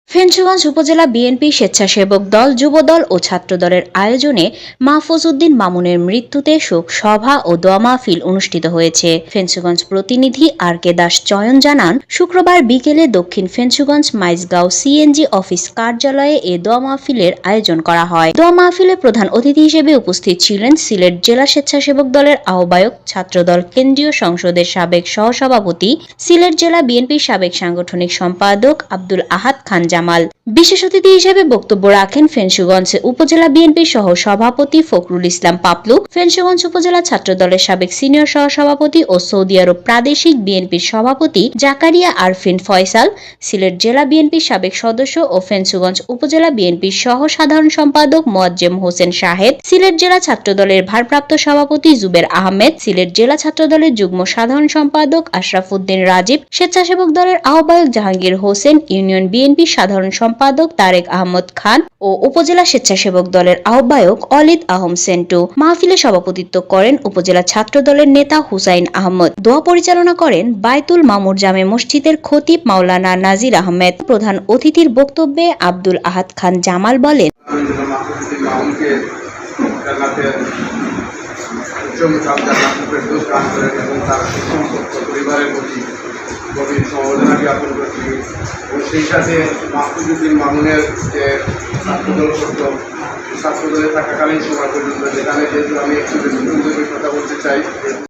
ফেঞ্চুগঞ্জ উপজেলা বিএনপি স্বেচ্ছাসেবক দল, যুবদল ও ছাত্রদলের আয়োজনে মাহফুজ উদ্দিন মামুনের মৃত্যুতে শোক সভা ও দোয়া মাহফিল অনুষ্ঠিত হয়েছে। ফেঞ্চুগঞ্জ প্রতিনিধি আর কে দাস চয়ন জানান, শুক্রবার বিকেলে দক্ষিণ ফেঞ্চুগঞ্জ মাইজগাঁও সিএনজি অফিস কার্যালয়ে এ দোয়া মাহফিলের আয়োজন করা হয়। দোয়া মাহফিলে প্রধান অতিথি হিসেবে উপস্থিত ছিলেন সিলেট জেলা স্বেচ্ছাসেবক দলের আহ্বায়ক, ছাত্রদল কেন্দ্রীয় সংসদের সাবেক সহসভাপতি, সিলেট জেলা বিএনপির সাবেক সাংগঠনিক সম্পাদক আব্দুল আহাদ খান জামাল। বিশেষ অতিথি হিসেবে বক্তব্য রাখেন ফেঞ্চুগঞ্জ উপজেলা বিএনপির সহ সভাপতি ফখরুল ইসলাম পাপলু, ফেঞ্চুগঞ্জ উপজেলা ছাত্রদলের সাবেক সিনিয়র সহসভাপতি ও সৌদি আরব প্রাদেশিক বিএনপির সভাপতি জাকারিয়া আরফিন ফয়সাল, সিলেট জেলা বিএনপির সাবেক সদস্য ও ফেঞ্চুগঞ্জ উপজেলা বিএনপির সহ সাধারণ সম্পাদক মোয়াজ্জেম হোসেন শাহেদ, সিলেট জেলা ছাত্রদলের ভারপ্রাপ্ত সভাপতি জুবের আহমেদ, সিলেট জেলা ছাত্রদলের যুগ্ম সাধারণ সম্পাদক আশরাফুদ্দিন রাজীব, স্বেচ্ছাসেবক দলের আহ্বায়ক জাহাঙ্গীর হোসেন, ইউনিয়ন বিএনপির সাধারণ সম্পাদক তারেক আহমদ খান ও উপজেলা স্বেচ্ছাসেবক দলের আহ্বায়ক অলিদ আহম সেন্টু। মাহফিলে সভাপতিত্ব করেন উপজেলা ছাত্র দলের নেতা হুসাইন আহমদ। দোয়া পরিচালনা করেন বায়তুল মামুর জামে মসজিদের খতিব মাওলানা নাজির আহমেদ। প্রধান অতিথির বক্তব্যে আব্দুল আহাদ খান জামাল বলেন, গভীর সমবেদনা জ্ঞাপন করছি এবং সেই সাথে মাহফুজ উদ্দিন মামুনের যে ছাত্রদল করত, ছাত্রদলে থাকাকালীন সময় পর্যন্ত, যেখানে যেহেতু আমি একটু বেশি কথা বলতে চাই।